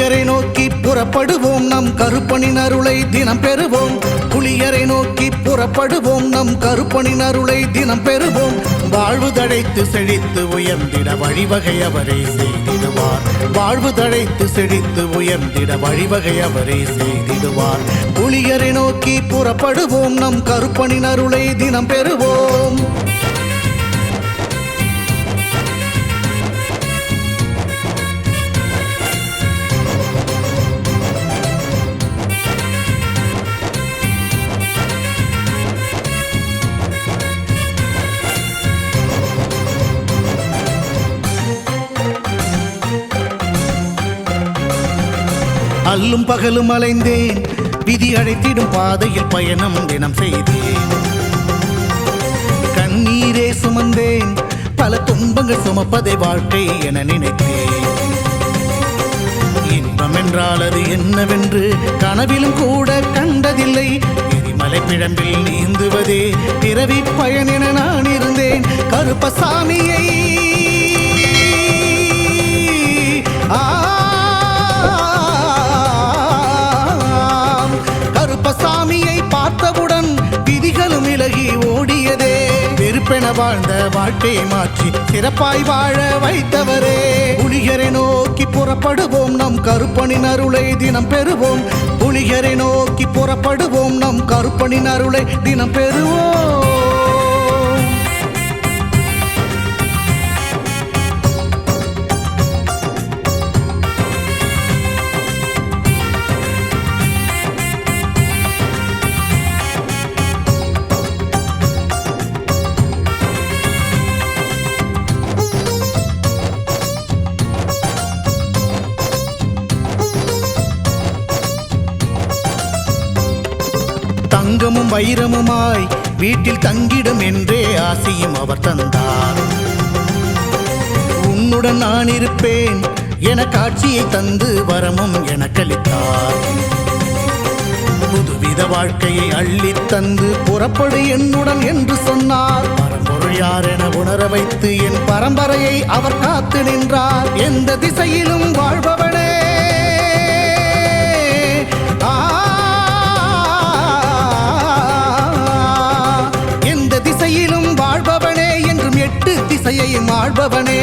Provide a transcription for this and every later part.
புலியரை நோக்கி புறப்படுவோம் நம் கருப்பனின் அருளை தினம் பெறுவோம். புலியரை நோக்கி புறப்படுவோம் நம் கருப்பனின் அருளை தினம் பெறுவோம். வாழ்வு தழைத்து செழித்து உயர்ந்திட வழிவகை அவரே செய்திடுவார். வாழ்வு தழைத்து செழித்து உயர்ந்திட வழிவகை அவரே செய்திடுவார். புலியரை நோக்கி புறப்படுவோம் நம் கருப்பனின் அருளை தினம் பெறுவோம். அல்லும் பகலும் அலைந்தேன், விதி அழைத்திடும் பாதையில் பயணம் தினம் செய்தேன். கண்ணீரே சுமந்தேன், பல துன்பங்கள் சுமப்பதை வாழ்க்கை என நினைத்தேன். இன்பம் என்றால் அது என்னவென்று கனவிலும் கூட கண்டதில்லை. எரிமலை பிழம்பில் நீந்துவதே பிறவி பயன் என நான் இருந்தேன். கருப்பசாமியை கருப்பசாமியை பார்த்தவுடன் விதிகளும் விலகி ஓடியதே. வெறுப்பென வாழ்ந்த வாழ்க்கையை மாற்றி சிறப்பாய் வாழ வைத்தவரே. புலியரை நோக்கி புறப்படுவோம் நம் கருப்பனின் அருளை தினம் பெறுவோம். புலியரை நோக்கி புறப்படுவோம் நம் கருப்பனின் அருளை தினம் பெறுவோம். தங்கமும் வைரமுமாய் வீட்டில் தங்கிடும் என்றே ஆசையும் அவர் தந்தார். உன்னுடன் நான் இருப்பேன் என காட்சியை தந்து வரமும் எனக்களித்தார். புதுவித வாழ்க்கையை அள்ளி தந்து புறப்படு என்னுடன் என்று சொன்னார். பரம்பொருள் யார் என உணர வைத்து என் பரம்பரையை அவர் காத்து நின்றார். எந்த திசையிலும் வாழ்பவனே, வாழ்பவனே என்றும் எட்டு திசையையும் ஆள்பவனே.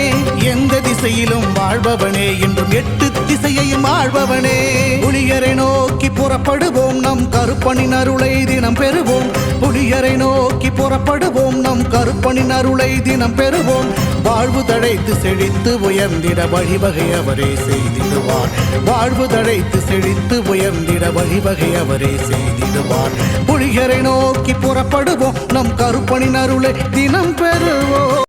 எந்த திசையிலும் வாழ்பவனே என்றும் எட்டு திசையையும் ஆள்பவனே. புலியரை நோக்கி புறப்படுவோம் நம் கருப்பனின் அருளை தினம் பெறுவோம். புலியரை நோக்கி புறப்படுவோம் நம் கருப்பனின் அருளை தினம் பெறுவோம். வாழ்வு தழைத்து செழித்து உயர்ந்திட வழிவகை அவரே செய்திடுவார். வாழ்வு தழைத்து செழித்து உயர்ந்திட வழிவகை அவரே செய்திடுவார். புலியரை நோக்கி புறப்படுவோம் நம் கருப்பனின் அருளை தினம் பெறுவோம்.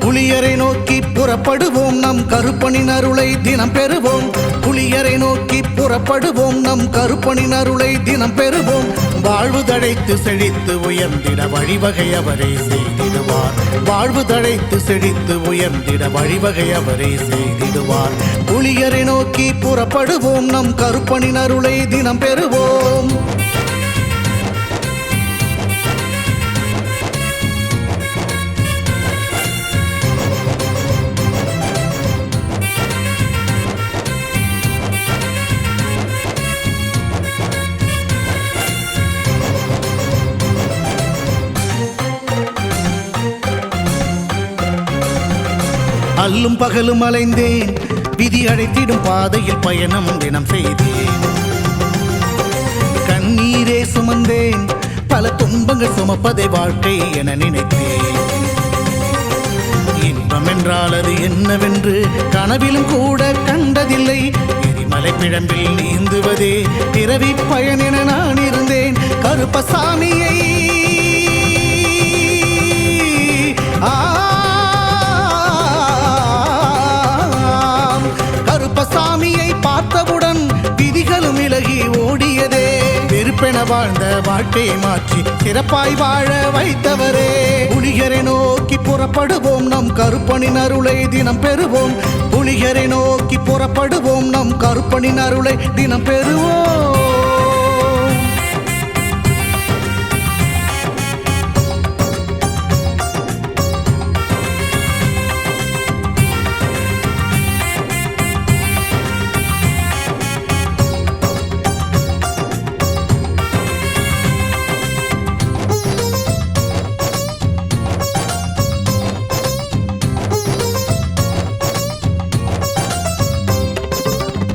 புலியரை நோக்கி புறப்படுவோம் நம் கருப்பனின் அருளை தினம் பெறுவோம். புலியரை நோக்கி புறப்படுவோம் நம் கருப்பனின் அருளை தினம் பெறுவோம். வாழ்வு தழைத்து செழித்து உயர்ந்திட வழிவகை அவரே செய்திடுவார். வாழ்வு தழைத்து செழித்து உயர்ந்திட வழிவகை அவரே செய்திடுவார். புலியரை நோக்கி புறப்படுவோம் நம் கருப்பனின் அருளை தினம் பெறுவோம். அல்லும் பகலும் அலைந்தேன், விதி அழைத்திடும் பாதையில் பயணம் தினம் செய்தேன். கண்ணீரே சுமந்தேன், பல துன்பங்கள் சுமப்பதை வாழ்க்கை என நினைத்தேன். இன்பம் என்றால் அது என்னவென்று கனவிலும் கூட கண்டதில்லை. எரிமலை பிழம்பில் நீந்துவதே பிறவி பயன் என நான் இருந்தேன். கருப்பசாமியை கருப்பசாமியை பார்த்தவுடன் விதிகளும் விலகி ஓடியதே. வெறுப்பென வாழ்ந்த வாழ்க்கையை மாற்றி சிறப்பாய் வாழ வைத்தவரே. புலியரை நோக்கி புறப்படுவோம் நம் கருப்பனின் அருளை தினம் பெறுவோம். புலிகரை நோக்கி புறப்படுவோம் நம் கருப்பனின் அருளை தினம் பெறுவோம்.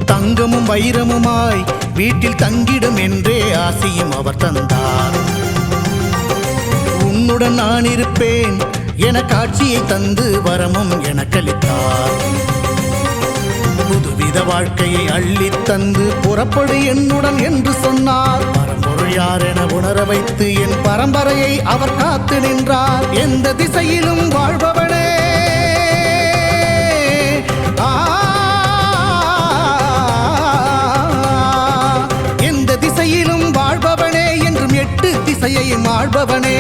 தங்கமும் வைரமுமாய் வீட்டில் தங்கிடும் என்றே ஆசியும் அவர் தந்தார். உன்னுடன் நான் இருப்பேன் என காட்சியை தந்து வரமும் எனக்களித்தார். புதுவித வாழ்க்கையை அள்ளித் தந்து புறப்படு என்னுடன் என்று சொன்னார். பரம்பொருள் யார் என உணர வைத்து என் பரம்பரையை அவர் காத்து நின்றார். எந்த திசையிலும் வாழ்பவனே திசையையும் ஆள்பவனே,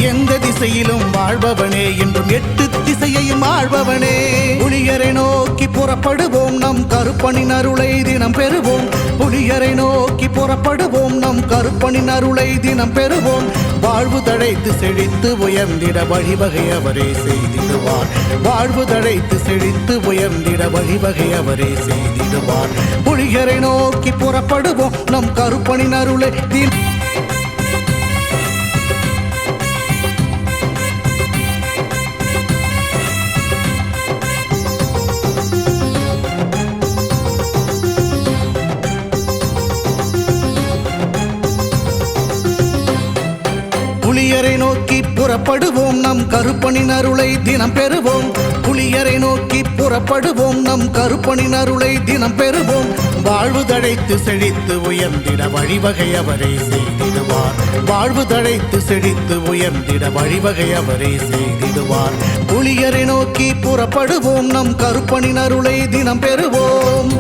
எந்த திசையிலும் வாழ்பவனே என்றும் 8 திசையையும் ஆள்பவனே. புலிகரை நோக்கி புறப்படுவோம் நம் கருப்பனின் அருளை தினம் பெறுவோம். புலிகரை நோக்கி புறப்படுவோம் நம் கருப்பனின் அருளை தினம் பெறுவோம். வாழ்வு தழைத்து செழித்து உயர்ந்திட வழிவகை அவரே செய்திடுவார். வாழ்வு தழைத்து செழித்து உயர்ந்திட வழிவகை அவரே செய்திடுவார். புலிகரை நோக்கி புறப்படுவோம் நம் கருப்பனின் அருளை தினம் புலியரை நோக்கி புறப்படுவோம் நம் கருப்பனின் அருளை தினம் பெறுவோம். புலியரை நோக்கி புறப்படுவோம் நம் கருப்பனின் அருளை தினம் பெறுவோம். வாழ்வு தழைத்து செழித்து உயர்ந்திட வழிவகை அவரே செய்திடுவார். வாழ்வு தழைத்து செழித்து உயர்ந்திட வழிவகை அவரே செய்திடுவார். புலியரை நோக்கி புறப்படுவோம் நம் கருப்பனின் அருளை தினம் பெறுவோம்.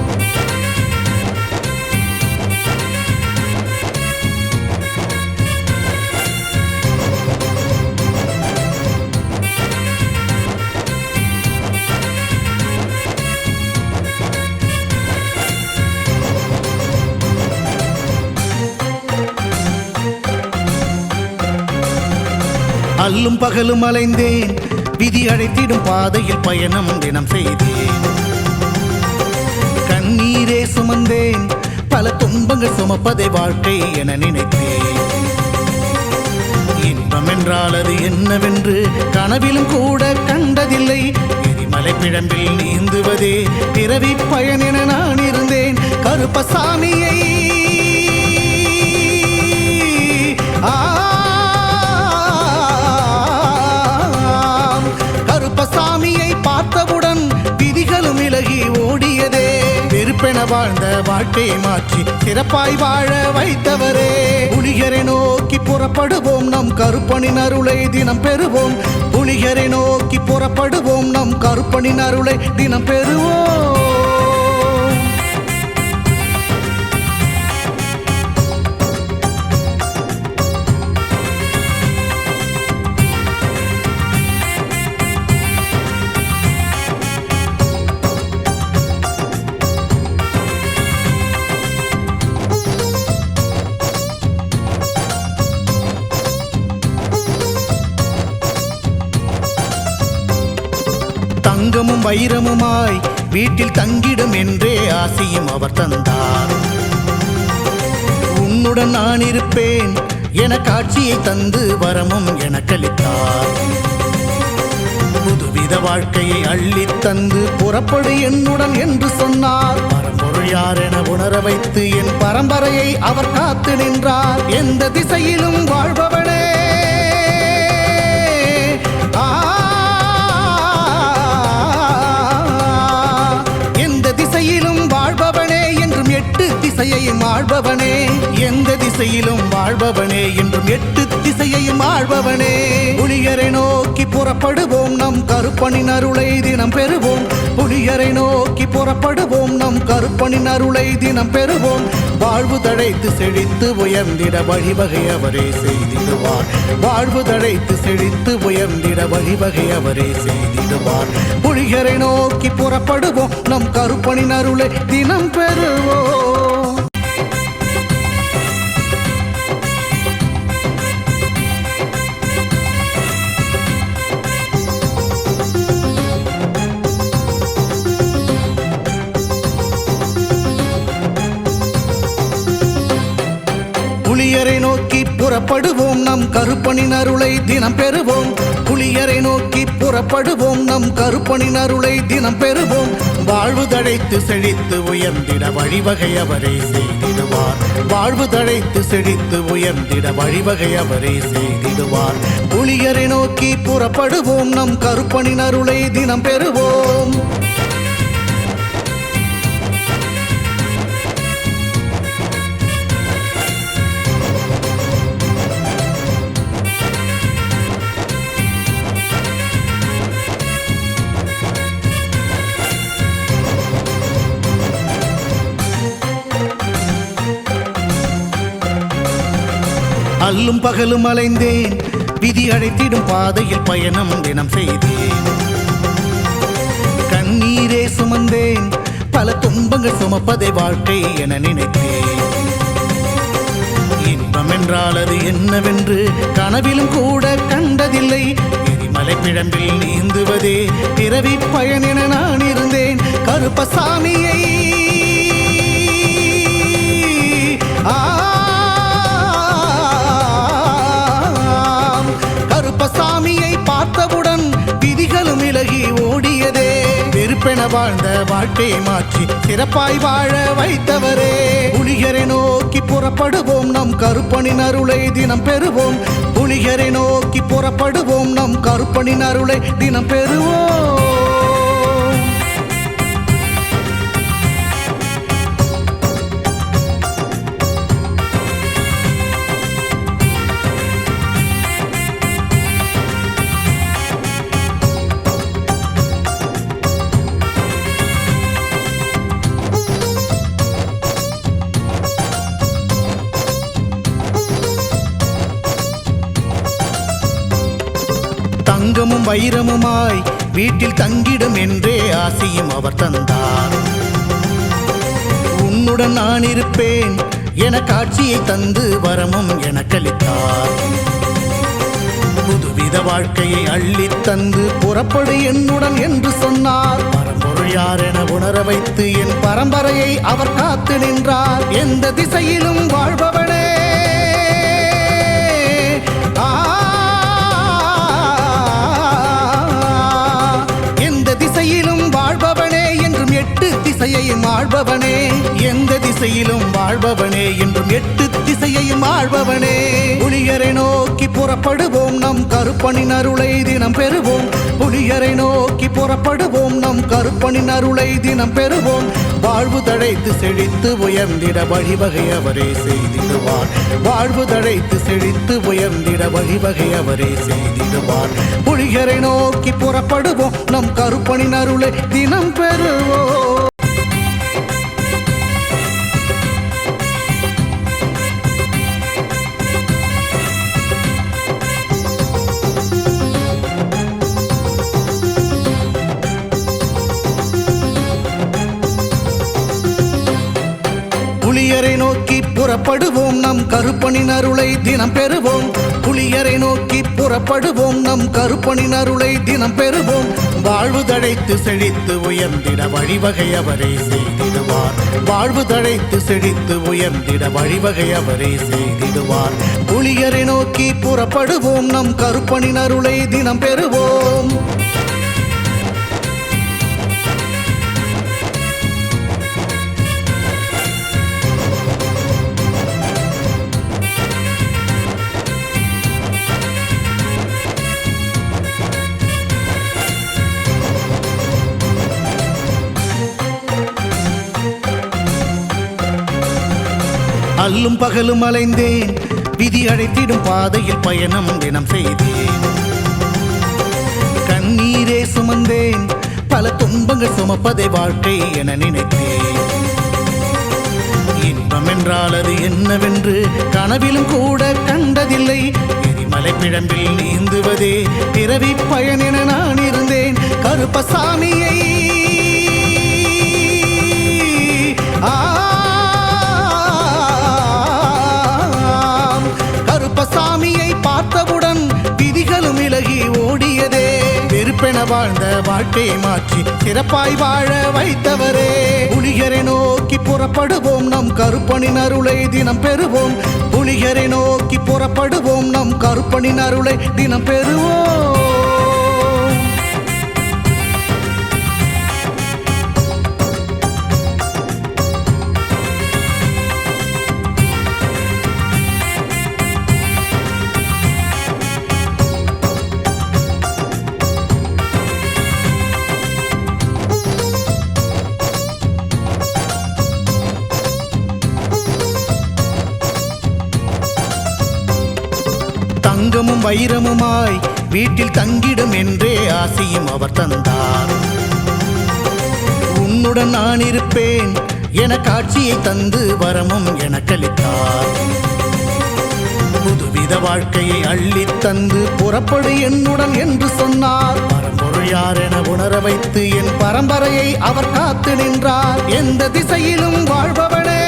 அல்லும் பகலும் அலைந்தேன், விதி அழைத்திடும் பாதையில் பயணம் தினம் செய்தேன். கண்ணீரே சுமந்தேன், பல துன்பங்கள் சுமப்பதை வாழ்க்கை என நினைத்தேன். இன்பம் என்றால் அது என்னவென்று கனவிலும் கூட கண்டதில்லை. எரிமலை பிழம்பில் நீந்துவதே பிறவி பயன் என நான் இருந்தேன். கருப்பசாமியை கருப்பசாமியை பார்த்தவுடன் விதிகளும் விலகி ஓடியதே. வெறுப்பென வாழ்ந்த வாழ்க்கையை மாற்றி சிறப்பாய் வாழ வைத்தவரே. புலிகரை நோக்கி புறப்படுவோம் நம் கருப்பனின் அருளை தினம் பெறுவோம். புலிகரை நோக்கி புறப்படுவோம் நம் கருப்பனின் அருளை தினம் பெறுவோம். தங்கமும் வைரமுமாய் வீட்டில் தங்கிடும் என்றே ஆசியும் அவர் தந்தார். உன்னுடன் நான் இருப்பேன் என காட்சியை தந்து வரமும் எனக்களித்தார். புதுவித வாழ்க்கையை அள்ளித் தந்து புறப்படு என்னுடன் என்று சொன்னார். பரம்பொருள் யார் என உணர வைத்து என் பரம்பரையை அவர் காத்து நின்றார். எந்த திசையிலும் வாழ்பவனே திசையிலும் வாழ்பவனே என்றும் 8 திசையையும் ஆள்பவனே. எந்த திசையிலும் வாழ்பவனே என்றும் எட்டு திசையையும் ஆழ்பவனே. புலியரை நோக்கி புறப்படுவோம் நம் கருப்பனின் அருளை தினம் பெறுவோம். புலியரை நோக்கி புறப்படுவோம் நம் கருப்பனின் அருளை தினம் பெறுவோம். வாழ்வு தழைத்து செழித்து உயர்ந்திட வழிவகை அவரே செய்திடுவார். வாழ்வு தழைத்து செழித்து உயர்ந்திட வழிவகை அவரே செய்திடுவார். புலியரை நோக்கி புறப்படுவோம் நம் கருப்பனின் அருளை தினம் பெறுவோம். புலியரை நோக்கி புறப்படுவோம் நம் கருப்பனின் அருளை தினம் பெறுவோம். புலியரை நோக்கி புறப்படுவோம் நம் கருப்பனின் அருளை தினம் பெறுவோம். வாழ்வு தழைத்து செழித்து உயர்ந்திட வழிவகை அவரே செய்திடுவார். வாழ்வு தழைத்து செழித்து உயர்ந்திட வழிவகை அவரே செய்திடுவார். புலியரை நோக்கி புறப்படுவோம் நம் கருப்பனின் அருளை தினம் பெறுவோம். அல்லும் பகலும் அலைந்தேன், விதி அழைத்திடும் பாதையில் பயணம் தினம் செய்தேன். கண்ணீரே சுமந்தேன், பல துன்பங்கள் சுமப்பதை வாழ்க்கை என நினைத்தேன். இன்பம் என்றால் அது என்னவென்று கனவிலும் கூட கண்டதில்லை. எரிமலை பிழம்பில் நீந்துவதே பிறவி பயன் என நான் இருந்தேன். கருப்பசாமியை கருப்பசாமியை பார்த்தவுடன் விதிகளும் விலகி ஓடியதே. வெறுப்பென வாழ்ந்த வாழ்க்கையை மாற்றி சிறப்பாய் வாழ வைத்தவரே. புலியரை நோக்கி புறப்படுவோம் நம் கருப்பனின் அருளை தினம் பெறுவோம். புலியரை நோக்கி புறப்படுவோம் நம் கருப்பனின் அருளை தினம் பெறுவோம். தங்கமும் வைரமுமாய் வீட்டில் தங்கிடும் என்றே ஆசையும் அவர் தந்தார். உன்னுடன் நான் இருப்பேன் என காட்சியை தந்து வரமும் எனக்களித்தார். புதுவித வாழ்க்கையை அள்ளி தந்து புறப்படு என்னுடன் என்று சொன்னார். பரம்பொருள் யார் என உணர வைத்து என் பரம்பரையை அவர் காத்து நின்றார். எந்த திசையிலும் வாழ்பவனே, வாழ்பவனே என்றும் எட்டு திசையையும் ஆழ்பவனே. எந்த திசையிலும் வாழ்பவனே என்றும் எட்டு திசையையும் ஆழ்பவனே. புலியரை நோக்கி புறப்படுவோம் நம் கருப்பனின் அருளை தினம் பெறுவோம். புலியரை நோக்கி புறப்படுவோம் நம் கருப்பனின் அருளை தினம் பெறுவோம். வாழ்வு தழைத்து செழித்து உயர்ந்திட வழிவகை அவரே செய்திடுவார். வாழ்வு தழைத்து செழித்து உயர்ந்திட வழிவகை அவரே செய்திடுவார். புலியரை நோக்கி புறப்படுவோம் நம் கருப்பனின் அருளை தினம் பெறுவோம். புலியரை நோக்கி புறப்படுவோம் நம் கருப்பனின் அருளை தினம் பெறுவோம். புலியரை நோக்கி புறப்படுவோம் நம் கருப்பனின் அருளை தினம் பெறுவோம். வாழ்வு தழைத்து செழித்து உயர்ந்திட வழிவகை அவரே செய்திடுவார். வாழ்வு தழைத்து செழித்து உயர்ந்திட வழிவகை அவரே செய்திடுவார். புலியரை நோக்கி புறப்படுவோம் நம் கருப்பனின் அருளை தினம் பெறுவோம். அல்லும் பகலும் அலைந்தேன், விதி அழைத்திடும் பாதையில் பயணம் தினம் செய்தேன். கண்ணீரே சுமந்தேன், பல துன்பங்கள் சுமப்பதை வாழ்க்கை என நினைத்தேன். இன்பம் என்றால் அது என்னவென்று கனவிலும் கூட கண்டதில்லை. எரிமலை பிழம்பில் நீந்துவதே பிறவி பயன் என நான் இருந்தேன். கருப்பசாமியை கருப்பசாமியை பார்த்தவுடன் விதிகளும் விலகி ஓடியதே. வெறுப்பென வாழ்ந்த வாழ்க்கையை மாற்றி சிறப்பாய் வாழ வைத்தவரே. புலிகரை நோக்கி புறப்படுவோம், நம் கருப்பனின் அருளை தினம் பெறுவோம். புலிகரை நோக்கி புறப்படுவோம், நம் கருப்பனின் அருளை தினம் பெறுவோம். தங்கமும் வைரமுமாய் வீட்டில் தங்கிடும் என்றே ஆசையும் அவர் தந்தார். உன்னுடன் நான் இருப்பேன் என காட்சியை தந்து வரமும் எனக்களித்தார். புதுவித வாழ்க்கையை அள்ளித் தந்து புறப்படு என்னுடன் என்று சொன்னார். பரம்பொருள் யார் என உணர வைத்து என் பரம்பரையை அவர் காத்து நின்றார். எந்த திசையிலும் வாழ்பவனே,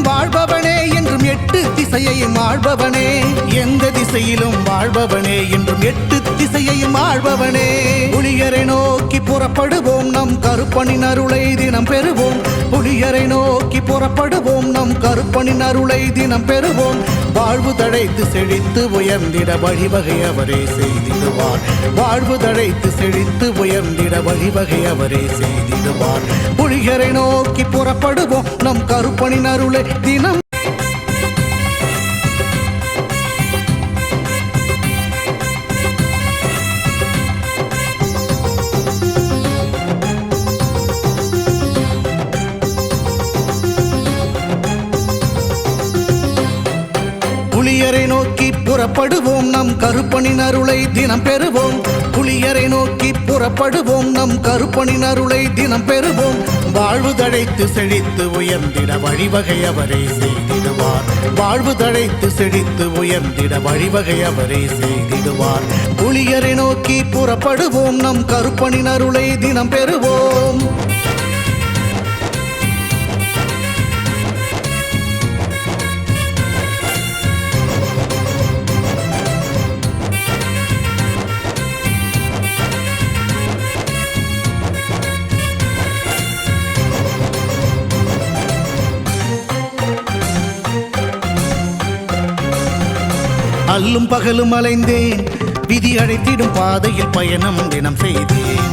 வாழ்பவனே என்றும் எட்டு திசையையும் ஆள்பவனே. எந்த திசையிலும் வாழ்பவனே என்றும் எட்டு திசையையும் ஆள்பவனே. புலிகரை நோக்கி புறப்படுவோம், நம் கருப்பனின் அருளை தினம் பெறுவோம். புலிகரை நோக்கி புறப்படுவோம், நம் கருப்பனின் அருளை தினம் பெறுவோம். வாழ்வு தழைத்து செழித்து உயர்ந்திட வழிவகை அவரே செய்திடுவார். வாழ்வு தழைத்து செழித்து உயர்ந்திட வழிவகை அவரே செய்திடுவார். புலிகரை நோக்கி புறப்படுவோம், நம் கருப்பனின் அருளை தினம். புலியரை நோக்கி புறப்படுவோம், நம் கருப்பனின் அருளை தினம் பெறுவோம். புலியரை நோக்கி புறப்படுவோம், நம் கருப்பனின் அருளை தினம் பெறுவோம். வாழ்வு தழைத்து செழித்து உயர்ந்திட வழிவகை அவரே செய்திடுவார். வாழ்வு தழைத்து செழித்து உயர்ந்திட வழிவகை அவரே செய்திடுவார். புலியரை நோக்கி புறப்படுவோம், நம் கருப்பனின் அருளை தினம் பெறுவோம். அல்லும் பகலும் அலைந்தேன், விதி அழைத்திடும் பாதையில் பயணம் தினம் செய்தேன்.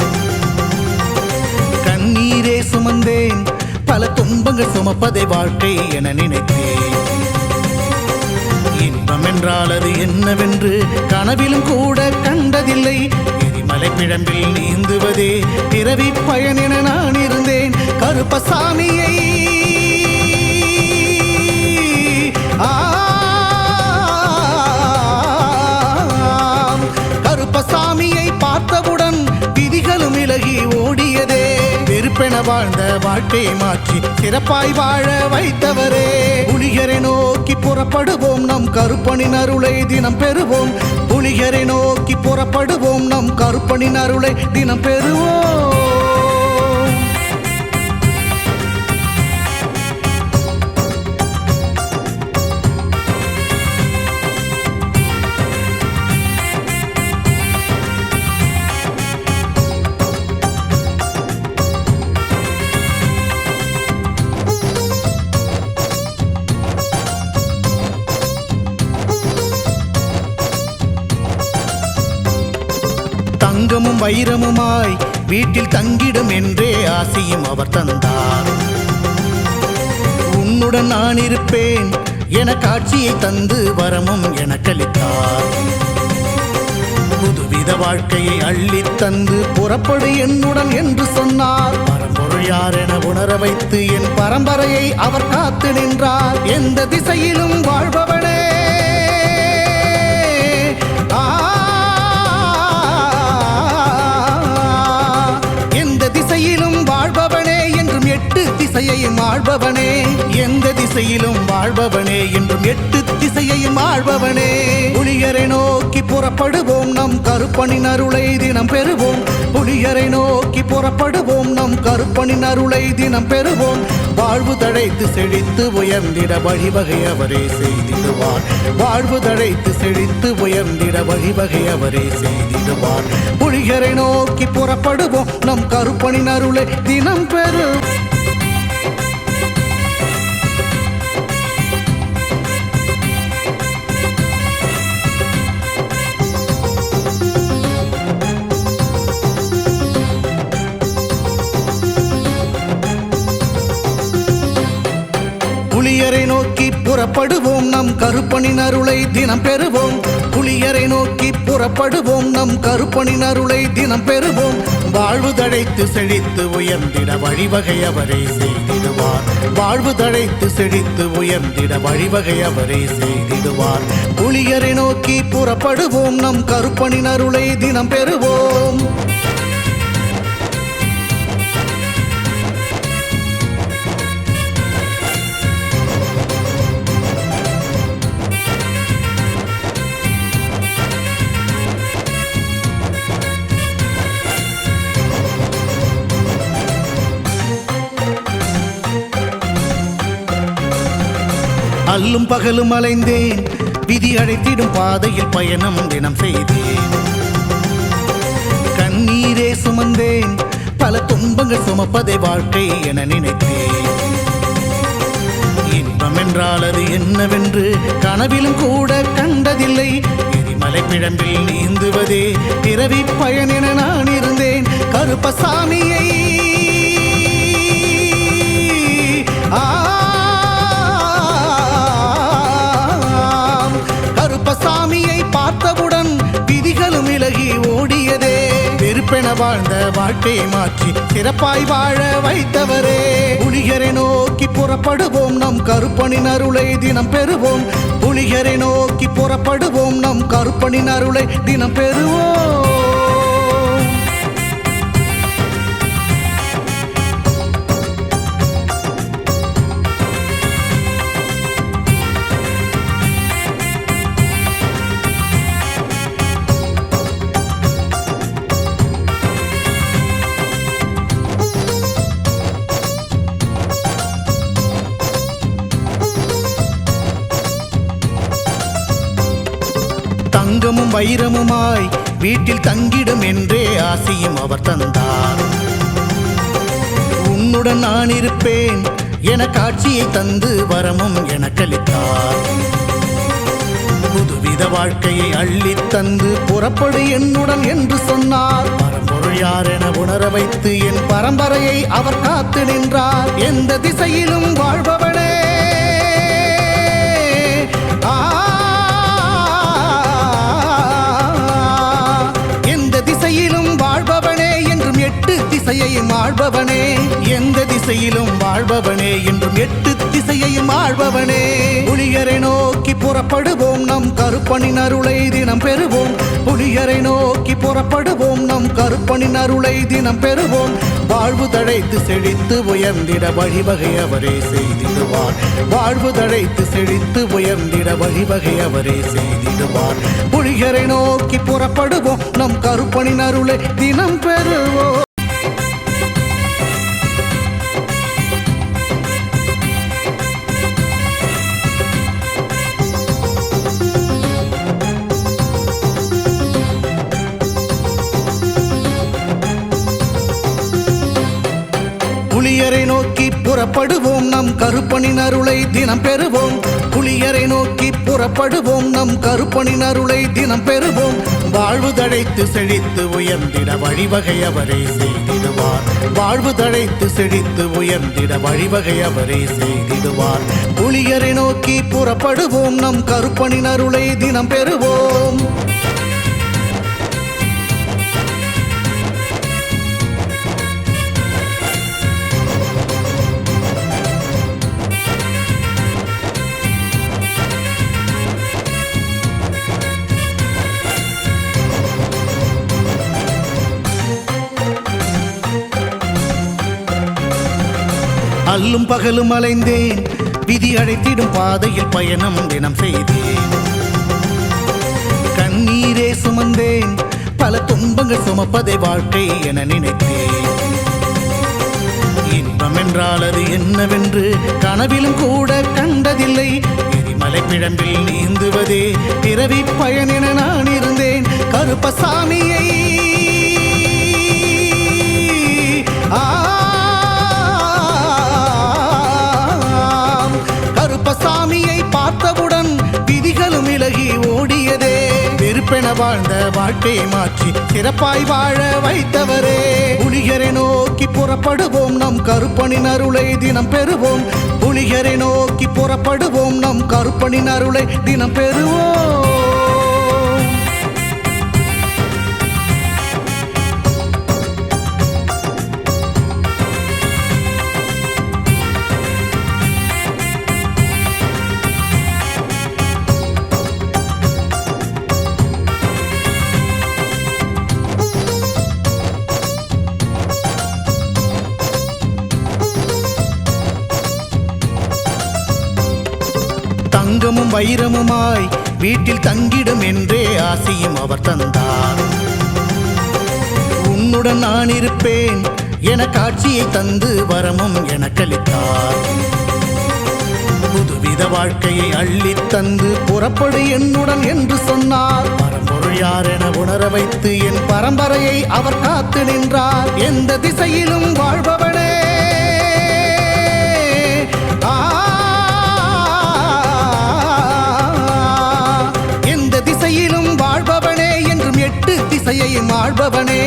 கண்ணீரே சுமந்தேன், பல துன்பங்கள் சுமப்பதை வாழ்க்கை என நினைத்தேன். இன்பம் என்றால் அது என்னவென்று கனவிலும் கூட கண்டதில்லை. எரிமலை பிழம்பில் நீந்துவதே பிறவி பயன் என நான் இருந்தேன். கருப்பசாமியை கருப்பசாமியை பார்த்தவுடன் விதிகளும் விலகி ஓடியதே. வெறுப்பென வாழ்ந்த வாழ்க்கையை மாற்றி சிறப்பாய் வாழ வைத்தவரே. புலிகரை நோக்கி புறப்படுவோம், நம் கருப்பனின் அருளை தினம் பெறுவோம். புலிகரை நோக்கி புறப்படுவோம், நம் கருப்பனின் அருளை தினம் பெறுவோம். தங்கமும் வைரமுமாய் வீட்டில் தங்கிடும் என்றே ஆசையும் அவர் தந்தார். உன்னுடன் நான் இருப்பேன் என காட்சியை தந்து வரமும் எனக்களித்தார். புதுவித வாழ்க்கையை அள்ளித் தந்து புறப்படு என்னுடன் என்று சொன்னார். பரம்பொருள் யார் என உணர வைத்து என் பரம்பரையை அவர் காத்து நின்றார். எந்த திசையிலும் வாழ்பவனே, எந்த திசையிலும் வாழ்பவனே என்றும் எட்டு திசையையும் ஆள்பவனே. எந்த திசையிலும் வாழ்பவனே என்றும் எட்டு திசையையும் ஆள்பவனே. புலியரை நோக்கி புறப்படுவோம், நம் கருப்பனின் அருளை தினம் பெறுவோம். புலியரை நோக்கி புறப்படுவோம், நம் கருப்பனின் அருளை தினம் பெறுவோம். வாழ்வு தழைத்து செழித்து உயர்ந்திட வழிவகை அவரே செய்திடுவார். வாழ்வு தழைத்து செழித்து உயர்ந்திட வழிவகை அவரே செய்திடுவார். புலியரை நோக்கி புறப்படுவோம், நம் கருப்பனின் அருளை தினம் பெறுவோம். புலியரை நோக்கி புறப்படுவோம், நம் கருப்பனின் அருளை தினம் பெறுவோம். புலியரை நோக்கி புறப்படுவோம், நம் கருப்பனின் அருளை தினம் பெறுவோம். வாழ்வு தழைத்து செழித்து உயர்ந்திட வழிவகை அவரே செய்திடுவார். வாழ்வு தழைத்து செழித்து உயர்ந்திட வழிவகை அவரே செய்திடுவார். புலியரை நோக்கி புறப்படுவோம், நம் கருப்பனின் அருளை தினம் பெறுவோம். அல்லும் பகலும் அலைந்தேன், விதி அழைத்திடும் பாதையில் பயணம் தினம் செய்தேன். கண்ணீரே சுமந்தேன், பல துன்பங்கள் சுமப்பதை வாழ்க்கை என நினைத்தேன். இன்பம் என்றால் அது என்னவென்று கனவிலும் கூட கண்டதில்லை. எரிமலை பிழம்பில் நீந்துவதே பிறவி பயன் என நான் இருந்தேன். கருப்பசாமியை கருப்பசாமியை பார்த்தவுடன் விதிகளும் விலகி ஓடியதே. வெறுப்பென வாழ்ந்த வாழ்க்கையை மாற்றி சிறப்பாய் வாழ வைத்தவரே. புலியரை நோக்கி புறப்படுவோம், நம் கருப்பனின் அருளை தினம் பெறுவோம். புலியரை நோக்கி புறப்படுவோம், நம் கருப்பனின் அருளை தினம் பெறுவோம். தங்கமும் வைரமுமாய் வீட்டில் தங்கிடும் என்றே ஆசையும் அவர் தந்தார். உன்னுடன் நான் இருப்பேன் என காட்சியை தந்து வரமும் எனக்களித்தார். புதுவித வாழ்க்கையை அள்ளித் தந்து புறப்படு என்னுடன் என்று சொன்னார். பரம்பொருள் யார் என உணர வைத்து என் பரம்பரையை அவர் காத்து நின்றார். எந்த திசையிலும் வாழ்பவனே, திசையிலும் வாழ்பவனே என்றும் எட்டு திசையையும் ஆள்பவனே. எந்த திசையிலும் வாழ்பவனே என்றும் எட்டு திசையையும் ஆள்பவனே. புலியரை நோக்கி புறப்படுவோம், நம் கருப்பனின் அருளை தினம் பெறுவோம். புலியரை நோக்கி புறப்படுவோம், நம் கருப்பனின் அருளை தினம் பெறுவோம். வாழ்வு தழைத்து செழித்து உயர்ந்திட வழிவகை அவரே செய்திடுவார். வாழ்வு தழைத்து செழித்து உயர்ந்திட வழிவகை அவரே செய்திடுவார். புலியரை நோக்கி புறப்படுவோம், நம் கருப்பனின் அருளை தினம் பெறுவோம். புலியரை நோக்கி புறப்படுவோம், நம் கருப்பனின் அருளை தினம் பெறுவோம். புலியரை நோக்கி புறப்படுவோம், நம் கருப்பனின் அருளை தினம் பெறுவோம். வாழ்வு தழைத்து செழித்து உயர்ந்திட வழிவகை அவரே செய்திடுவார். வாழ்வு தழைத்து செழித்து உயர்ந்திட வழிவகை அவரே செய்திடுவார். புலியரை நோக்கி புறப்படுவோம், நம் கருப்பனின் அருளை தினம் பெறுவோம். அல்லும் பகலும் அலைந்தேன், விதி அழைத்திடும் பாதையில் பயணம் தினம் செய்தேன். கண்ணீரே சுமந்தேன், பல துன்பங்கள் சுமப்பதை வாழ்க்கை என நினைத்தேன். இன்பம் என்றால் அது என்னவென்று கனவிலும் கூட கண்டதில்லை. எரிமலை பிழம்பில் நீந்துவதே பிறவி பயன் என நான் இருந்தேன். கருப்பசாமியை கருப்பசாமியை பார்த்தவுடன் விதிகளும் விலகி ஓடியதே. வெறுப்பென வாழ்ந்த வாழ்க்கையை மாற்றி சிறப்பாய் வாழ வைத்தவரே. புலிகரை நோக்கி புறப்படுவோம், நம் கருப்பனின் அருளை தினம் பெறுவோம். புலிகரை நோக்கி புறப்படுவோம், நம் கருப்பனின் அருளை தினம் பெறுவோம். தங்கமும் வைரமுமாய் வீட்டில் தங்கிடும் என்றே ஆசையும் அவர் தந்தார். உன்னுடன் நான் இருப்பேன் என காட்சியை தந்து வரமும் எனக்களித்தார். புதுவித வாழ்க்கையை அள்ளித் தந்து புறப்படு என்னுடன் என்று சொன்னார். பரம்பொருள் யார் என உணர வைத்து என் பரம்பரையை அவர் காத்து நின்றார். எந்த திசையிலும் வாழ்பவனே, வாழ்பவனே என்றும் எட்டு திசையையும் ஆள்பவனே.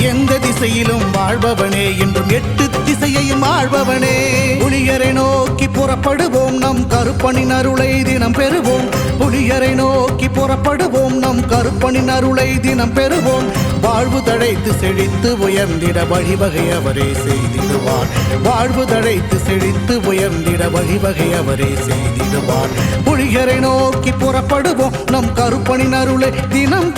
எந்த திசையிலும் வாழ்பவனே என்றும் எட்டு திசையையும் ஆள்பவனே. புலிகரை நோக்கி புறப்படுவோம், நம் கருப்பனின் அருளை தினம் பெறுவோம். புலிகரை நோக்கி புறப்படுவோம், நம் கருப்பனின் அருளை தினம் பெறுவோம். வாழ்வு தழைத்து செழித்து உயர்ந்திட வழிவகை அவரே செய்திடுவார். வாழ்வு தழைத்து செழித்து உயர்ந்திட வழிவகை அவரே செய்திடுவார். புலிகரை நோக்கி புறப்படுவோம், நம் கருப்பனின் அருளை தினம்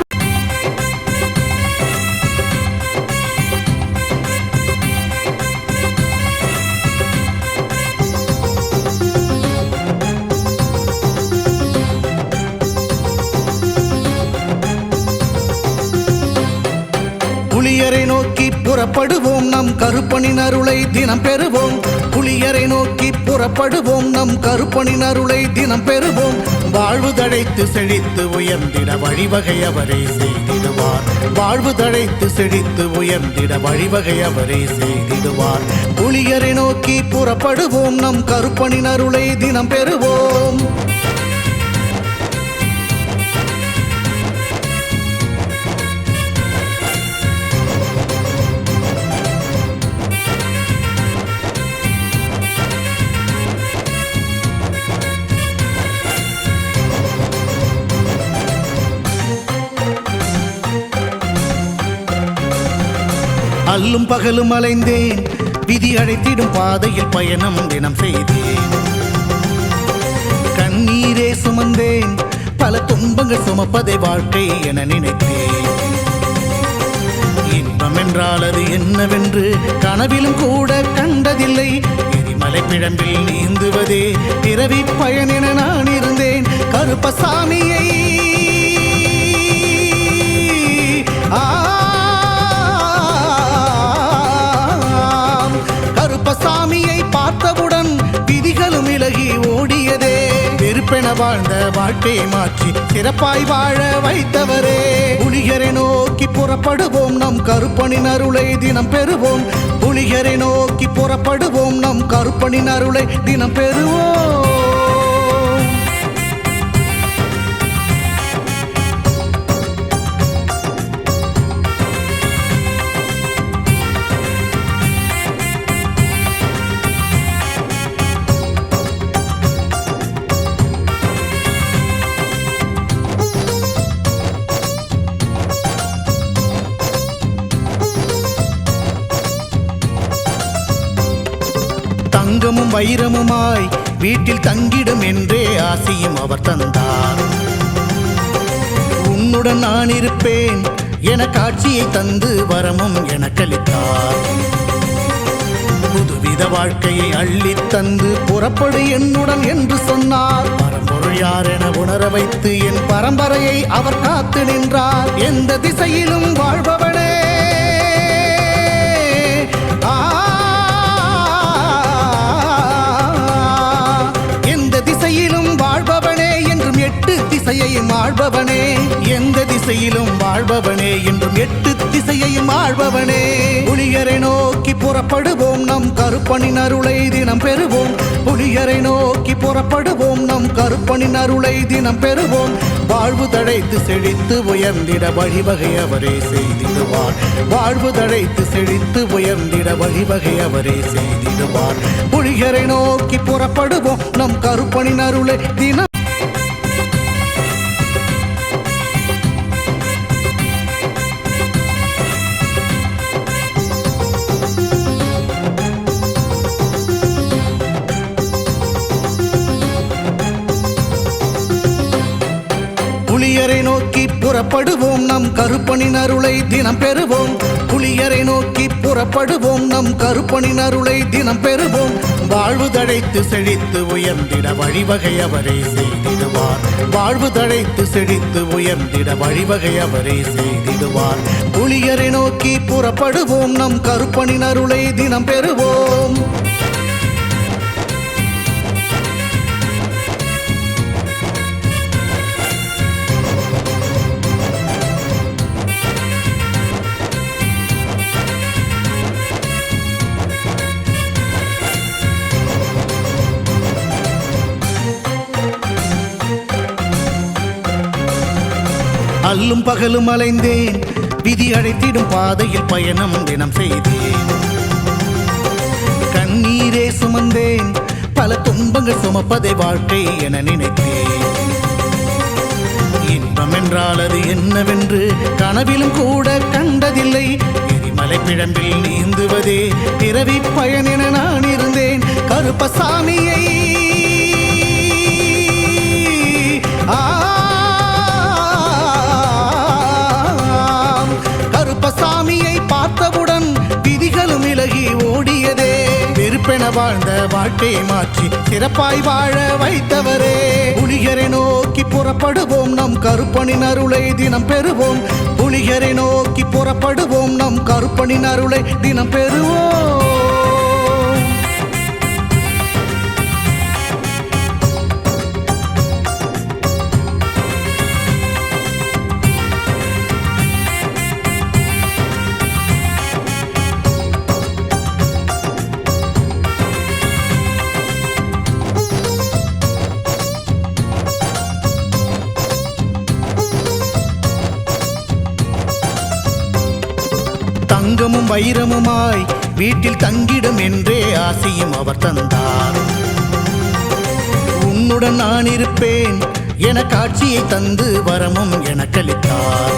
புலியரை நோக்கி புறப்படுவோம், நம் கருப்பனின் அருளை தினம் பெறுவோம். புலியரை நோக்கி புறப்படுவோம், நம் கருப்பனின் அருளை தினம் பெறுவோம். வாழ்வு தழைத்து செழித்து உயர்ந்திட வழிவகை அவரே செய்திடுவார். வாழ்வு தழைத்து செழித்து உயர்ந்திட வழிவகை அவரே செய்திடுவார். புலியரை நோக்கி புறப்படுவோம், நம் கருப்பனின் அருளை தினம் பெறுவோம். அல்லும் பகலும் அலைந்தேன், விதி அழைத்திடும் பாதையில் பயணம் தினம் செய்தேன். கண்ணீரே சுமந்தேன், பல துன்பங்கள் சுமப்பதை வாழ்க்கை என நினைத்தேன். இன்பம் என்றால் அது என்னவென்று கனவிலும் கூட கண்டதில்லை. எரிமலை பிழம்பில் நீந்துவதே பிறவி பயன் என நான் இருந்தேன். கருப்பசாமியை கருப்பசாமியை பார்த்தவுடன் விதிகளும் விலகி ஓடியதே. வெறுப்பென வாழ்ந்த வாழ்க்கையை மாற்றி சிறப்பாய் வாழ வைத்தவரே. புலிகரை நோக்கி புறப்படுவோம், நம் கருப்பனின் அருளை தினம் பெறுவோம். புலிகரை நோக்கி புறப்படுவோம், நம் கருப்பனின் அருளை தினம் பெறுவோம். தங்கமும் வைரமுமாய் வீட்டில் தங்கிடும் என்றே ஆசையும் அவர் தந்தார். உன்னுடன் நான் இருப்பேன் என காட்சியை தந்து வரமும் எனக்களித்தார். புதுவித வாழ்க்கையை அள்ளித் தந்து புறப்படு என்னுடன் என்று சொன்னார். பரம்பொருள் யார் என உணர வைத்து என் பரம்பரையை அவர் காத்து நின்றார். எந்த திசையிலும் வாழ்பவனே, எந்த திசையிலும் வாழ்பவனே என்றும் எட்டு திசையையும் ஆள்பவனே. எந்த திசையிலும் வாழ்பவனே என்றும் எட்டு திசையையும் ஆள்பவனே. புலியரை நோக்கி புறப்படுவோம், நம் கருப்பனின் அருளை தினம் பெறுவோம். புலியரை நோக்கி புறப்படுவோம், நம் கருப்பனின் அருளை தினம் பெறுவோம். வாழ்வு தழைத்து செழித்து உயர்ந்திட வழிவகை அவரே செய்திடுவார். வாழ்வு தழைத்து செழித்து உயர்ந்திட வழிவகை அவரே செய்திடுவார். புலியரை நோக்கி புறப்படுவோம், நம் கருப்பனின் அருளை தினம் புலியரை நோக்கி புறப்படுவோம், நம் கருப்பனின் அருளை தினம் பெறுவோம். புலியரை நோக்கி புறப்படுவோம், நம் கருப்பனின் அருளை தினம் பெறுவோம். வாழ்வு தழைத்து செழித்து உயர்ந்திட வழிவகை அவரே செய்திடுவார். வாழ்வு தழைத்து செழித்து உயர்ந்திட வழிவகை அவரே செய்திடுவார். புலியரை நோக்கி புறப்படுவோம், நம் கருப்பனின் அருளை தினம் பெறுவோம். அல்லும் பகலும் அலைந்தேன், விதி அழைத்திடும் பாதையில் பயணம் தினம் செய்தேன். கண்ணீரே சுமந்தேன், பல துன்பங்கள் சுமப்பதை வாழ்க்கை என நினைத்தேன். இன்பம் என்றால் அது என்னவென்று கனவிலும் கூட கண்டதில்லை. எரிமலை பிழம்பில் நீந்துவதே பிறவி பயன் என நான் இருந்தேன். கருப்பசாமியை கருப்பசாமியை பார்த்தவுடன் விதிகளும் விலகி ஓடியதே. வெறுப்பென வாழ்ந்த வாழ்க்கையை மாற்றி சிறப்பாய் வாழ வைத்தவரே. புலியரை நோக்கி புறப்படுவோம், நம் கருப்பனின் அருளை தினம் பெறுவோம். புலியரை நோக்கி புறப்படுவோம், நம் கருப்பனின் அருளை தினம் பெறுவோம். தங்கமும் வைரமுமாய் வீட்டில் தங்கிடும் என்றே ஆசையும் அவர் தந்தார். உன்னுடன் நான் இருப்பேன் என காட்சியை தந்து வரமும் எனக்களித்தார்.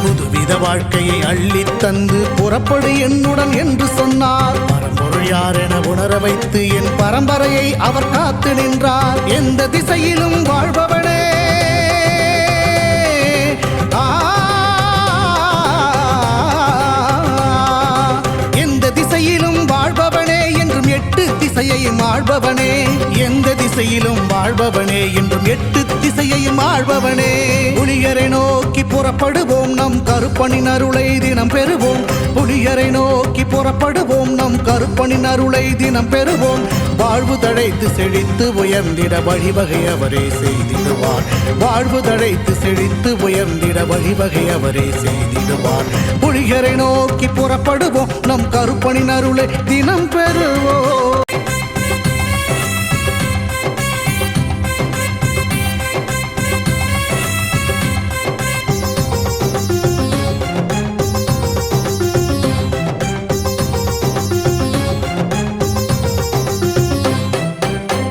புதுவித வாழ்க்கையை அள்ளித் தந்து புறப்படு என்னுடன் என்று சொன்னார். பரம்பொருள் யார் என உணர வைத்து என் பரம்பரையை அவர் காத்து நின்றார். எந்த திசையிலும் வாழ்பவனே, திசையிலும் வாழ்பவனே என்றும் எட்டு திசையையும் ஆள்பவனே. எந்த திசையிலும் வாழ்பவனே என்றும் எட்டு திசையையும் ஆள்பவனே. புலியரை நோக்கி புறப்படுவோம், நம் கருப்பனின் அருளை தினம் பெறுவோம். புலியரை நோக்கி புறப்படுவோம், நம் கருப்பனின் அருளை தினம் பெறுவோம். வாழ்வு தழைத்து செழித்து உயர்ந்திட வழிவகை அவரே செய்திடுவார். வாழ்வு தழைத்து செழித்து உயர்ந்திட வழிவகை அவரே செய்திடுவார். புலியரை நோக்கி புறப்படுவோம், நம் கருப்பனின் அருளை தினம் பெறுவோம்.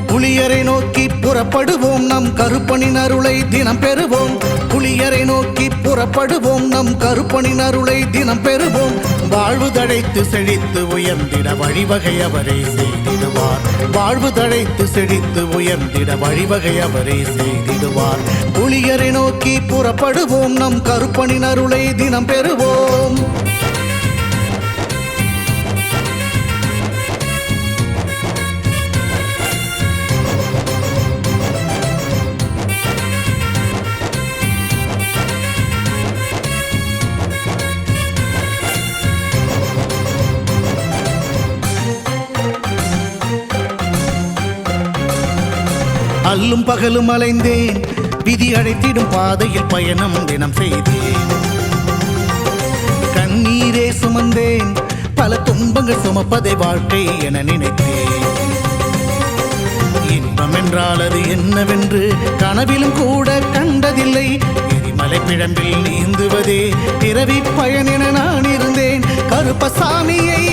புலியரை நோக்கி புறப்படுவோம், நம் கருப்பனின் அருளை தினம் பெறுவோம். புலியரை நோக்கி புறப்படுவோம், நம் கருப்பனின் அருளை தினம் பெறுவோம். வாழ்வு தழைத்து செழித்து உயர்ந்திட வழிவகை அவரே செய்திடுவார். வாழ்வு தழைத்து செழித்து உயர்ந்திட வழிவகை அவரே செய்திடுவார். புலியரை நோக்கி புறப்படுவோம், நம் கருப்பனின் அருளை தினம் பெறுவோம். அல்லும் பகலும் அலைந்தேன், விதி அழைத்திடும் பாதையில் பயணம் தினம் செய்தேன். கண்ணீரே சுமந்தேன், பல துன்பங்கள் சுமப்பதை வாழ்க்கை என நினைத்தேன். இன்பம் என்றால் அது என்னவென்று கனவிலும் கூட கண்டதில்லை. எரிமலை பிழம்பில் நீந்துவதே பிறவி பயன் என நான் இருந்தேன். கருப்பசாமியை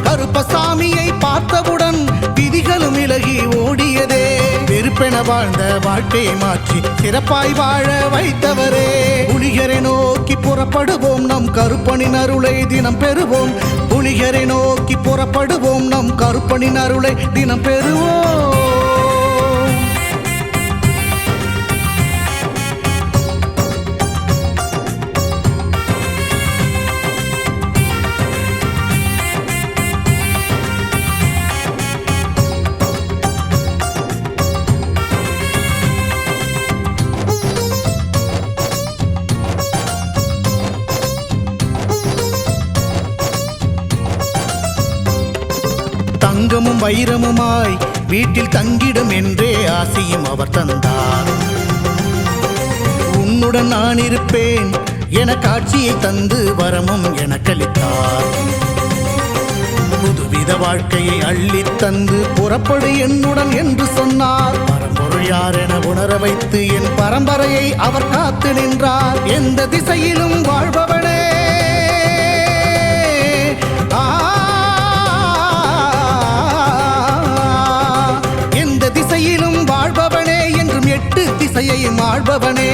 கருப்பசாமியை பார்த்தவுடன் விதிகளும் விலகி ஓடியதே. வெறுப்பென வாழ்ந்த வாழ்க்கையை மாற்றி சிறப்பாய் வாழ வைத்தவரே. புலிகரை நோக்கி புறப்படுவோம், நம் கருப்பனின் அருளை தினம் பெறுவோம். புலிகரை நோக்கி புறப்படுவோம், நம் கருப்பனின் அருளை தினம் பெறுவோம். தங்கமும் வைரமுமாய் வீட்டில் தங்கிடும் என்றே ஆசையும் அவர் தந்தார். உன்னுடன் நான் இருப்பேன் என காட்சியை தந்து வரமும் எனக்களித்தார். புதுவித வாழ்க்கையை அள்ளி தந்து புறப்படு என்னுடன் என்று சொன்னார். பரம்பொருள் யார் என உணர வைத்து என் பரம்பரையை அவர் காத்து நின்றார். எந்த திசையிலும் வாழ்பவனே, வாழ்பவனே என்றும் எட்டு திசையையும் ஆள்பவனே.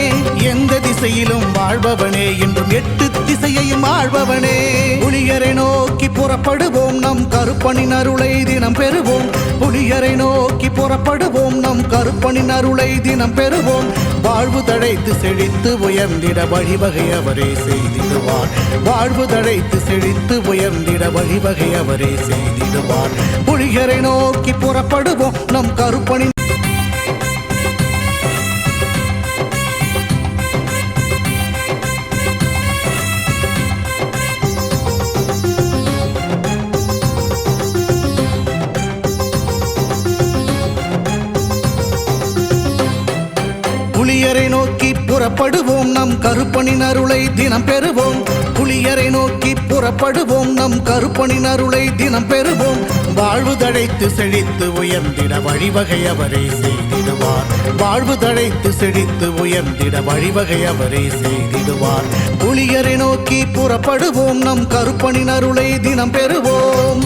எந்த திசையிலும் வாழ்பவனே என்றும் எட்டு திசையையும் ஆள்பவனே. புலிகரை நோக்கி புறப்படுவோம், நம் கருப்பனின் அருளை தினம் பெறுவோம். புலிகரை நோக்கி புறப்படுவோம், நம் கருப்பனின் அருளை தினம் பெறுவோம். வாழ்வு தழைத்து செழித்து உயர்ந்திட வழிவகை அவரே செய்திடுவார். வாழ்வு தழைத்து செழித்து உயர்ந்திட வழிவகை அவரே செய்திடுவார். புலிகரை நோக்கி புறப்படுவோம், நம் கருப்பனின் புலியரை நோக்கி புறப்படுவோம், நம் கருப்பனின் அருளை தினம் பெறுவோம். புலியரை நோக்கி புறப்படுவோம், நம் கருப்பனின் அருளை தினம் பெறுவோம். வாழ்வு தழைத்து செழித்து உயர்ந்திட வழிவகை அவரே செய்திடுவார். வாழ்வு தழைத்து செழித்து உயர்ந்திட வழிவகை அவரே செய்திடுவார். புலியரை நோக்கி புறப்படுவோம், நம் கருப்பனின் அருளை தினம் பெறுவோம்.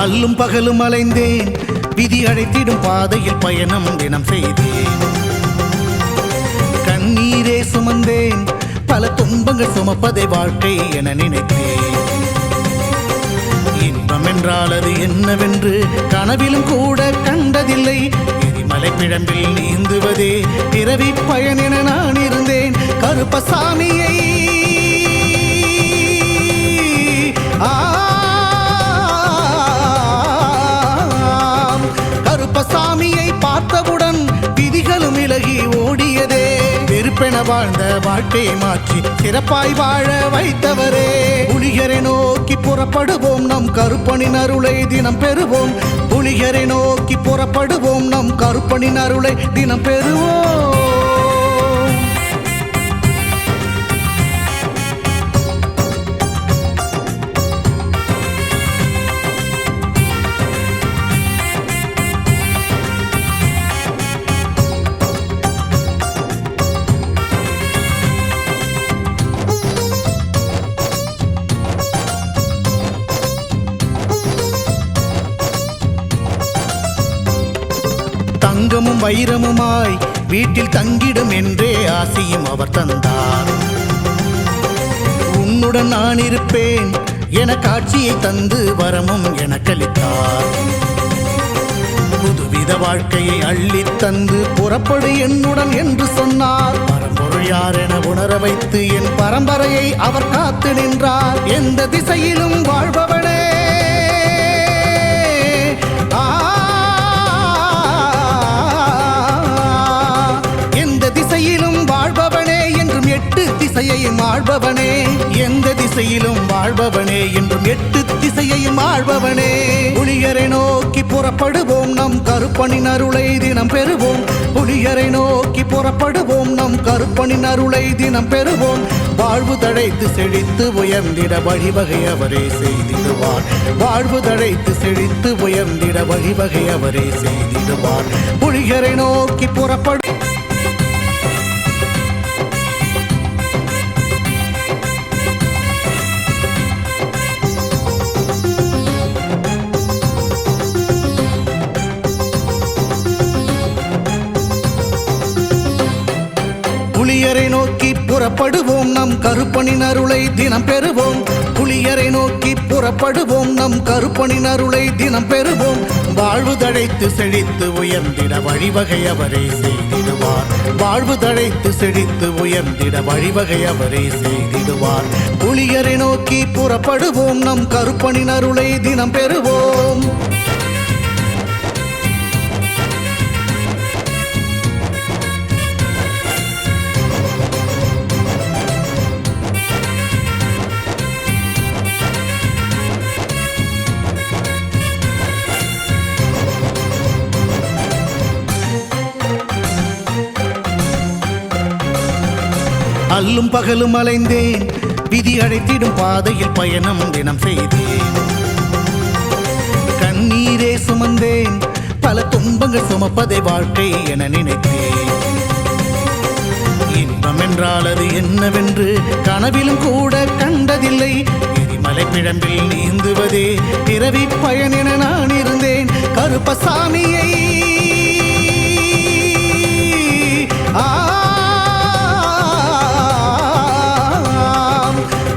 அல்லும் பகலும் அலைந்தேன், விதி அழைத்திடும் பாதையில் பயணம் தினம் செய்தேன். கண்ணீரே சுமந்தேன், பல துன்பங்கள் சுமப்பதை வாழ்க்கை என நினைத்தேன். இன்பம் என்றால் அது என்னவென்று கனவிலும் கூட கண்டதில்லை. எரிமலை பிழம்பில் நீந்துவதே பிறவி பயன் என நான் இருந்தேன். கருப்பசாமியை கருப்பசாமியை பார்த்தவுடன் விதிகளும் விலகி ஓடியதே. வெறுப்பென வாழ்ந்த வாழ்க்கையை மாற்றி சிறப்பாய் வாழ வைத்தவரே. புலிகரை நோக்கி புறப்படுவோம், நம் கருப்பனின் அருளை தினம் பெறுவோம். புலிகரை நோக்கி புறப்படுவோம், நம் கருப்பனின் அருளை தினம் பெறுவோம். தங்கமும் வைரமுமாய் வீட்டில் தங்கிடும் என்றே ஆசையும் அவர் தந்தார். உன்னுடன் நான் இருப்பேன் என காட்சியை தந்து வரமும் எனக்களித்தார். புதுவித வாழ்க்கையை அள்ளித் தந்து புறப்படு என்னுடன் என்று சொன்னார். பரம்பொருள் யார் என உணர வைத்து என் பரம்பரையை அவர் காத்து நின்றார். எந்த திசையிலும் வாழ்பவனே, எந்த திசையிலும் வாழ்பவனே என்றும் எட்டு திசையையும் ஆள்பவனே. எந்த திசையிலும் வாழ்பவனே என்றும் எட்டு திசையையும் ஆள்பவனே. புலியரை நோக்கி புறப்படுவோம், நம் கருப்பனின் அருளை தினம் பெறுவோம். புலியரை நோக்கி புறப்படுவோம், நம் கருப்பனின் அருளை தினம் பெறுவோம். வாழ்வு தழைத்து செழித்து உயர்ந்திட வழிவகை அவரே செய்திடுவார். வாழ்வு தழைத்து செழித்து உயர்ந்திட வழிவகை அவரே செய்திடுவார். புலியரை நோக்கி புறப்படு புலியரை நோக்கி புறப்படுவோம், நம் கருப்பனின் அருளை தினம் பெறுவோம். புலியரை நோக்கி புறப்படுவோம், நம் கருப்பனின் அருளை தினம் பெறுவோம். வாழ்வு தழைத்து செழித்து உயர்ந்திட வழிவகை அவரே செய்திடுவார். வாழ்வு தழைத்து செழித்து உயர்ந்திட வழிவகை அவரே செய்திடுவார். புலியரை நோக்கி புறப்படுவோம், நம் கருப்பனின் அருளை தினம் பெறுவோம். அல்லும் பகலும் அலைந்தேன், விதி அழைத்திடும் பாதையில் பயணம் தினம் செய்தேன். கண்ணீரே சுமந்தேன், பல துன்பங்கள் சுமப்பதை வாழ்க்கை என நினைத்தேன். இன்பம் என்றால் அது என்னவென்று கனவிலும் கூட கண்டதில்லை. எரிமலை பிழம்பில் நீந்துவதே பிறவி பயன் என நான் இருந்தேன். கருப்பசாமியை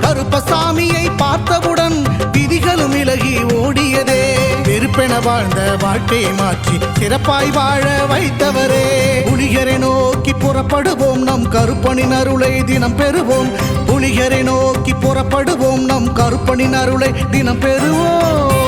கருப்பசாமியை பார்த்தவுடன் விதிகளும் விலகி ஓடியதே. வெறுப்பென வாழ்ந்த வாழ்க்கையை மாற்றி சிறப்பாய் வாழ வைத்தவரே. புலியரை நோக்கி புறப்படுவோம், நம் கருப்பனின் அருளை தினம் பெறுவோம். புலியரை நோக்கி புறப்படுவோம், நம் கருப்பனின் அருளை தினம் பெறுவோம்.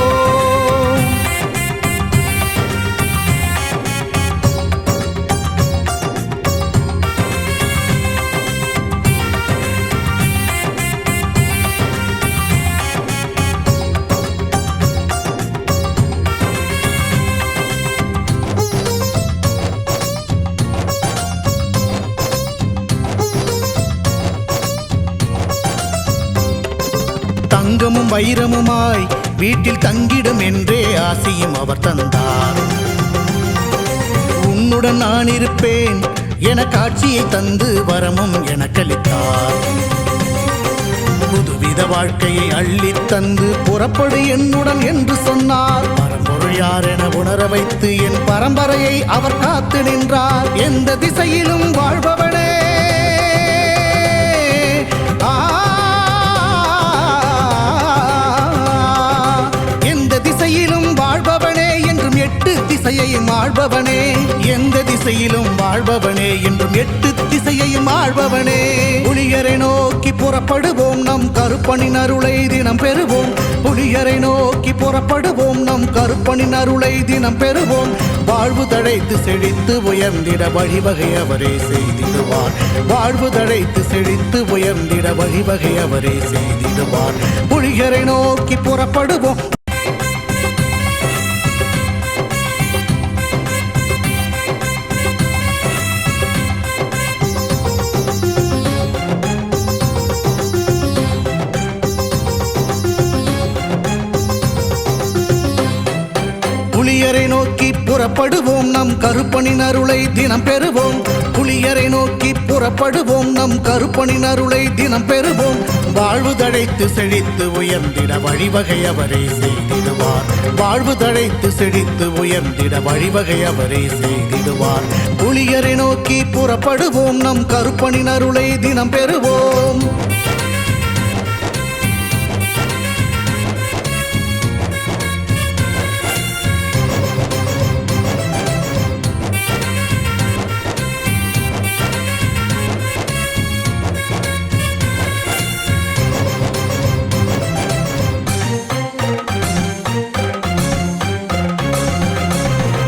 தங்கமும் வைரமுமாய் வீட்டில் தங்கிடும் என்றே ஆசையும் அவர் தந்தார். உன்னுடன் நான் இருப்பேன் என காட்சியை தந்து வரமும் எனக்களித்தார். புதுவித வாழ்க்கையை அள்ளித் தந்து புறப்படு என்னுடன் என்று சொன்னார். பரம்பொருள் யார் என உணர வைத்து என் பரம்பரையை அவர் காத்து நின்றார். எந்த திசையிலும் வாழ்பவனே, வாழ்பவனே என்றும் எட்டு திசையையும் ஆள்பவனே. எந்த திசையிலும் வாழ்பவனே என்றும் எட்டு திசையையும் ஆள்பவனே. புலியரை நோக்கி புறப்படுவோம், நம் கருப்பனின் அருளை தினம் பெறுவோம். புலியரை நோக்கி புறப்படுவோம், நம் கருப்பனின் அருளை தினம் பெறுவோம். வாழ்வு தழைத்து செழித்து உயர்ந்திட வழிவகை அவரே செய்திடுவார். வாழ்வு தழைத்து செழித்து உயர்ந்திட வழிவகை அவரே செய்திடுவார். புலியரை நோக்கி புறப்படுவோம். புலியரை நோக்கி புறப்படுவோம், நம் கருப்பனின் அருளை தினம் பெறுவோம். புலியரை நோக்கி புறப்படுவோம், நம் கருப்பனின் அருளை தினம் பெறுவோம். வாழ்வு தழைத்து செழித்து உயர்ந்திட வழிவகை அவரே செய்திடுவார். வாழ்வு தழைத்து செழித்து உயர்ந்திட வழிவகை அவரே செய்திடுவார். புலியரை நோக்கி புறப்படுவோம், நம் கருப்பனின் அருளை தினம் பெறுவோம்.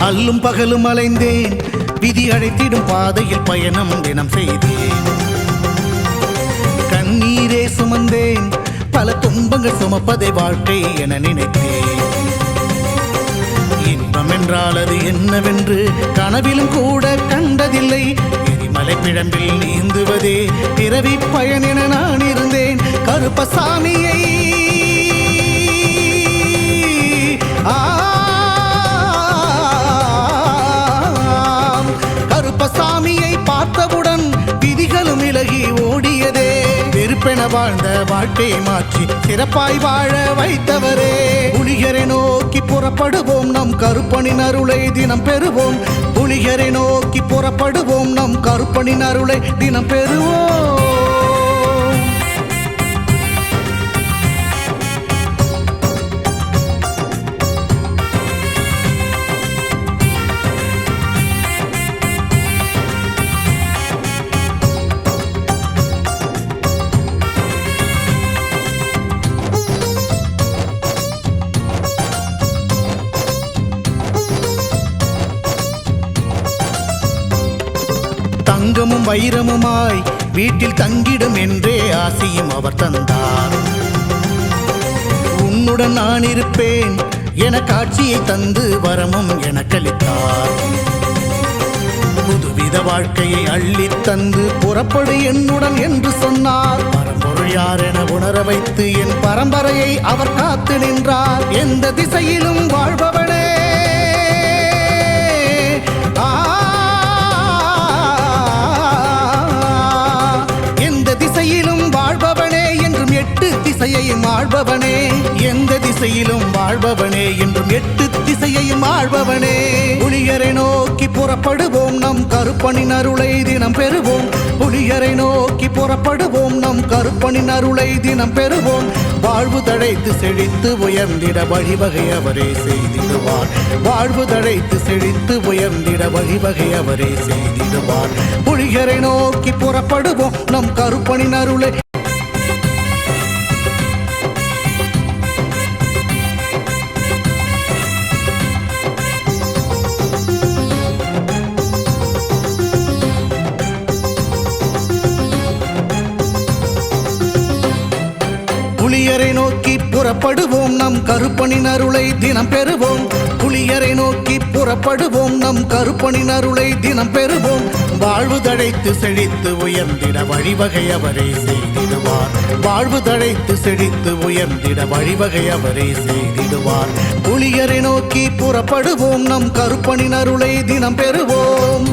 அல்லும் பகலும் அலைந்தேன், விதி அழைத்திடும் பாதையில் பயணம் தினம் செய்தேன். கண்ணீரே சுமந்தேன், பல துன்பங்கள் சுமப்பதை வாழ்க்கை என நினைத்தேன். இன்பம் என்றால் அது என்னவென்று கனவிலும் கூட கண்டதில்லை. எரிமலை பிழம்பில் நீந்துவதே பிறவி பயன் என நான் இருந்தேன். கருப்பசாமியை கருப்பசாமியை பார்த்தவுடன் விதிகளும் விலகி ஓடியதே. வெறுப்பென வாழ்ந்த வாழ்க்கையை மாற்றி சிறப்பாய் வாழ வைத்தவரே. புலிகரை நோக்கி புறப்படுவோம், நம் கருப்பனின் அருளை தினம் பெறுவோம். புலிகரை நோக்கி புறப்படுவோம், நம் கருப்பனின் அருளை தினம் பெறுவோம். தங்கமும் வைரமுமாய் வீட்டில் தங்கிடும் என்றே ஆசியும் அவர் தந்தார். உன்னுடன் நான் இருப்பேன் என காட்சியை தந்து வரமும் எனக்களித்தார். புதுவித வாழ்க்கையை அள்ளி தந்து புறப்படு என்னுடன் என்று சொன்னார். பரம்பொருள் யார் என உணர வைத்து என் பரம்பரையை அவர் காத்து நின்றார். எந்த திசையிலும் வாழ்பவனே, திசையையும் ஆள்பவனே. எந்த திசையிலும் வாழ்பவனே, என்றும் 8 திசையையும் ஆள்பவனே. புலிகரை நோக்கி புறப்படுவோம், நம் கருப்பனின் அருளை தினம் பெறுவோம். புலிகரை நோக்கி புறப்படுவோம், நம் கருப்பனின் அருளை தினம் பெறுவோம். வாழ்வு தழைத்து செழித்து உயர்ந்திட வழிவகை அவரே செய்திடுவார். வாழ்வு தழைத்து செழித்து உயர்ந்திட வழிவகை அவரே செய்திடுவார். புலிகரை நோக்கி புறப்படுவோம், நம் கருப்பனின் அருளை புலியரை நோக்கி புறப்படுவோம், நம் கருப்பனின் அருளை தினம் பெறுவோம். புலியரை நோக்கி புறப்படுவோம், நம் கருப்பனின் அருளை தினம் பெறுவோம். வாழ்வு தழைத்து செழித்து உயர்ந்திட வழிவகை அவரே செய்திடுவார். வாழ்வு தழைத்து செழித்து உயர்ந்திட வழிவகை அவரே செய்திடுவார். புலியரை நோக்கி புறப்படுவோம், நம் கருப்பனின் அருளை தினம் பெறுவோம்.